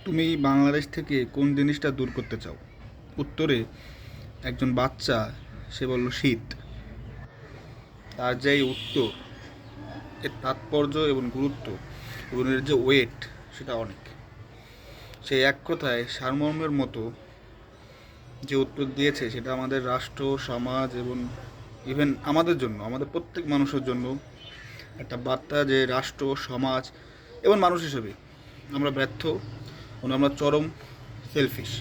তুমি বাংলাদেশ থেকে কোন জিনিসটা দূর করতে চাও? উত্তরে একজন বাচ্চা, সে বলল শীত। তার যে এই উত্তর, এর তাৎপর্য এবং গুরুত্ব এবং এর যে ওয়েট, সেটা অনেক। সে এক কথায় সারমর্মের মতো যে উত্তর দিয়েছে, সেটা আমাদের রাষ্ট্র, সমাজ এবং ইভেন আমাদের জন্য, আমাদের প্রত্যেক মানুষের জন্য একটা বার্তা যে রাষ্ট্র, সমাজ এবং মানুষ হিসেবে আমরা ব্যর্থ এবং আমরা চরম সেলফিশ।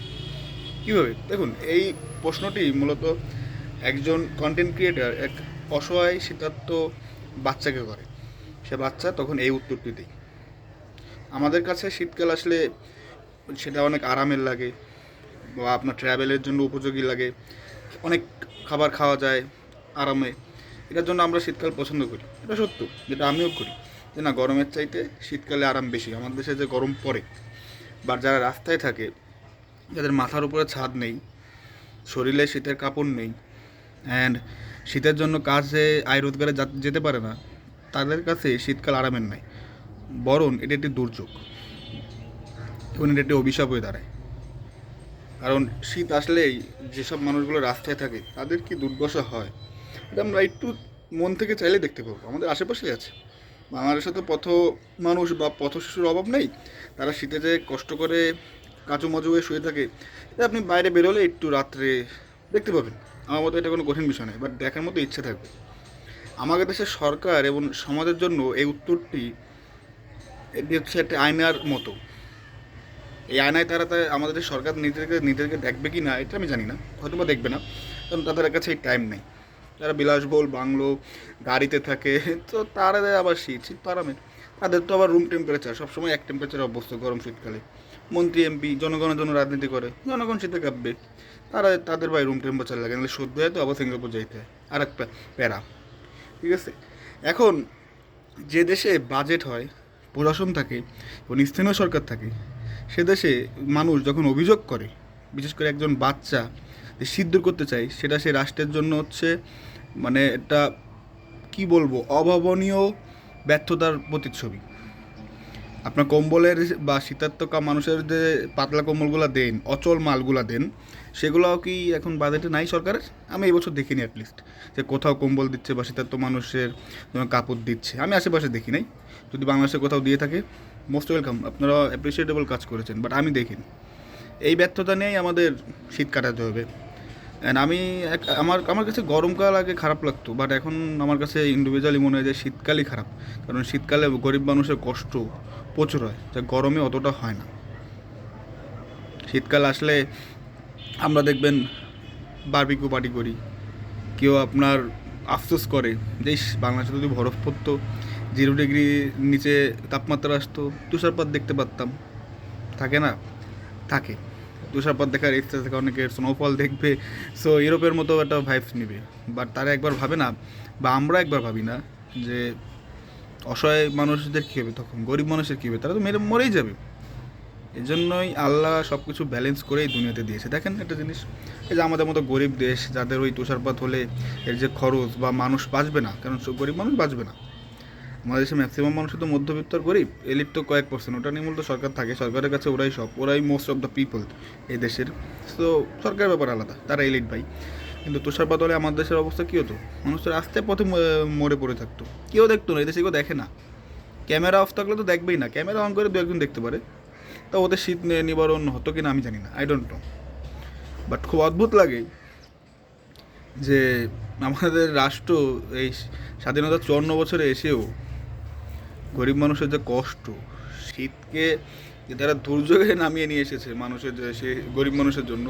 কীভাবে? দেখুন, এই প্রশ্নটি মূলত একজন কন্টেন্ট ক্রিয়েটার এক অসহায় শীতার্ত বাচ্চাকে করে। সে বাচ্চা তখন এই উত্তরটি দেয়। আমাদের কাছে শীতকাল আসলে সেটা অনেক আরামের লাগে, বা আপনার ট্রাভেলের জন্য উপযোগী লাগে, অনেক খাবার খাওয়া যায় আরামে। এটার জন্য আমরা শীতকাল পছন্দ করি, এটা সত্য, যেটা আমিও করি, যে না, গরমের চাইতে শীতকালে আরাম বেশি। আমাদের দেশে যে গরম পড়ে, বা যারা রাস্তায় থাকে, যাদের মাথার উপরে ছাদ নেই, শরীরে শীতের কাপড় নেই, অ্যান্ড শীতের জন্য কাজে আয় রোজগারে যেতে পারে না, তাদের কাছে শীতকাল আরামের নয়, বরং এটি একটি দুর্যোগ এবং এটি একটি অভিশাপ হয়ে দাঁড়ায়। কারণ শীত আসলেই যেসব মানুষগুলো রাস্তায় থাকে, তাদের কি দুর্দশা হয়, এটা আমরা একটু মন থেকে চাইলে দেখতে পাবো। আমাদের আশেপাশেই আছে। বাংলাদেশে তো পথ মানুষ বা পথ শিশুর অভাব নেই। তারা শীতে যে কষ্ট করে কাঁচু মাজু হয়ে শুয়ে থাকে, এটা আপনি বাইরে বেরোলে একটু রাত্রে দেখতে পাবেন। আমার মতো এটা কোনো কঠিন বিষয় নয়, বাট দেখার মতো ইচ্ছে থাকবে। আমাদের দেশের সরকার এবং সমাজের জন্য এই উত্তরটি, এটি হচ্ছে একটা আয়নার মতো। এই আয়নায় তারা আমাদের সরকার নিজেদেরকে দেখবে কি না, এটা আমি জানি না, হয়তো বা দেখবে না, কারণ তাদের কাছে এই টাইম নেই। তারা বিলাসবহুল বাংলো, গাড়িতে থাকে, তো তারা আবার শীত শীত তো আরামের। তাদের তো আবার রুম টেম্পারেচার সবসময় এক টেম্পারেচার অভ্যস্ত, গরম শীতকালে। মন্ত্রী এমপি জনগণের জন্য রাজনীতি করে, জনগণ শীতে কাঁপবে, তাদের ভাই রুম টেম্পারেচার লাগে, নাহলে সর্দি হয় তো আবার সিঙ্গাপুর যাইতে হয়, আর এক প্যারা। ঠিক আছে। এখন যে দেশে বাজেট হয়, প্রশাসন থাকে এবং স্থানীয় সরকার থাকে, সে দেশে মানুষ যখন অভিযোগ করে, বিশেষ করে একজন বাচ্চা যে শীত দূর করতে চায়, সেটা সে রাষ্ট্রের জন্য হচ্ছে মানে একটা কি বলবো, অভাবনীয় ব্যর্থতার প্রতিচ্ছবি। আপনার কম্বলের বা শীতার্তকা মানুষের যে পাতলা কম্বলগুলো দেন, অচল মালগুলো দেন, সেগুলোও কি এখন বাজেটে নাই সরকারের? আমি এই বছর দেখিনি অ্যাটলিস্ট যে কোথাও কম্বল দিচ্ছে বা শীতার্ত মানুষের জন্য কাপড় দিচ্ছে, আমি আশেপাশে দেখি নাই। যদি বাংলাদেশে কোথাও দিয়ে থাকে, মোস্ট ওয়েলকাম, আপনারা অ্যাপ্রিসিয়েটেবল কাজ করেছেন, বাট আমি দেখিনি। এই ব্যর্থতা নিয়েই আমাদের শীত কাটাতে হবে। অ্যান্ড আমি আমার আমার কাছে গরমকাল আগে খারাপ লাগতো, বাট এখন আমার কাছে ইন্ডিভিজুয়ালি মনে হয় যে শীতকালই খারাপ। কারণ শীতকালে গরিব মানুষের কষ্ট প্রচুর হয়, যা গরমে অতটা হয় না। শীতকাল আসলে আমরা দেখবেন বারবিকিউ পার্টি করি, কেউ আপনার আফসোস করে যে বাংলাদেশে যদি বরফ পড়তো, 0 ডিগ্রি নিচে তাপমাত্রা আসতো, তুষারপাত দেখতে পারতাম। থাকে না? থাকে। তুষারপাত দেখার ইচ্ছা থাকে অনেকের, স্নোফল দেখবে, সো ইউরোপের মতো একটা ভাইবস নিবে। বাট তারা একবার ভাবে না, বা আমরা একবার ভাবি না, যে অসহায় মানুষদের কী হবে, তখন গরিব মানুষের কী হবে, তারা তো মরেই যাবে। এই জন্যই আল্লাহ সব কিছু ব্যালেন্স করেই দুনিয়াতে দিয়েছে। দেখেন একটা জিনিস, এই যে আমাদের মতো গরিব দেশ, যাদের ওই তুষারপাত হলে এর যে খরচ, বা মানুষ বাঁচবে না, কারণ গরিব মানুষ বাঁচবে না। আমাদের দেশে ম্যাক্সিমাম মানুষ তো মধ্যবিত্ত আর গরিব, এলিট তো কয়েক পার্সেন্ট, ওটা নিয়ে মূলত সরকার থাকে, সরকারের কাছে ওরাই মোস্ট অফ দ্য পিপল এই দেশের। তো সরকারের ব্যাপার আলাদা, তারা এলিট ভাই। কিন্তু তুষারপাত হলে আমাদের দেশের অবস্থা কী হতো? মানুষের রাস্তায় পথে মরে পড়ে থাকতো, কেউ দেখতো না, এই দেশে কেউ দেখে না। ক্যামেরা অফ থাকলে তো দেখবেই না, ক্যামেরা অন করে দু একজন দেখতে পারে। তা ওদের শীত নিবারণ হতো কি না আমি জানি না, আই ডোন্ট নো। বাট খুব অদ্ভুত লাগে যে আমাদের রাষ্ট্র এই স্বাধীনতা 54 বছরে এসেও গরিব মানুষের যে কষ্ট, শীতকে যে তারা দুর্যোগে নামিয়ে নিয়ে এসেছে মানুষের, যে সে গরিব মানুষের জন্য,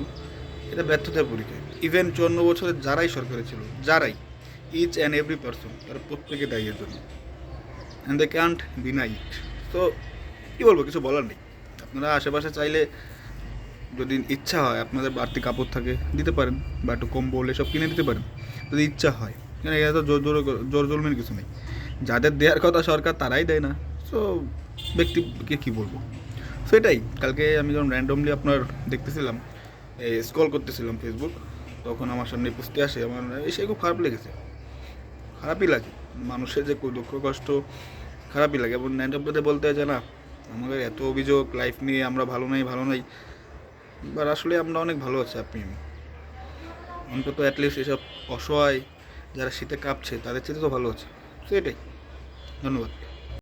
এটা ব্যর্থতার পরিচয়। ইভেন 54 বছরের যারাই সরকারে ছিল, যারাই, ইচ অ্যান্ড এভরি পার্সন, তারা প্রত্যেকে দায়ী এর জন্য, and they can't deny it. তো কী বলবো, কিছু বলার নেই। আপনারা আশেপাশে চাইলে, যদি ইচ্ছা হয়, আপনাদের বাড়তি কাপড় থাকে দিতে পারেন, বা একটু কম্বল এসব কিনে দিতে পারেন যদি ইচ্ছা হয়। কারণ এটা তো জোর জুলুমের কিছু নেই। যাদের দেওয়ার কথা সরকার, তারাই দেয় না। সো ব্যক্তিকে কী বলবো। সো এটাই। কালকে আমি যখন র্যান্ডমলি আপনার দেখতেছিলাম, স্ক্রল করতেছিলাম ফেসবুক, তখন আমার সামনে পুষতে আসে, আমার এসে খুব খারাপ লেগেছে। খারাপই লাগে, মানুষের যে দুঃখ কষ্ট খারাপই লাগে। এবং র্যান্ডমলিতে বলতে হয় যে না, আমাদের এত অভিযোগ লাইফ নিয়ে, আমরা ভালো নাই ভালো নাই, বাট আসলে আমরা অনেক ভালো আছি। আপনি অন্তত অ্যাটলিস্ট এসব অসহায় যারা শীতে কাঁপছে তাদের চেয়ে তো ভালো আছে। তো এটাই, ধন্যবাদ।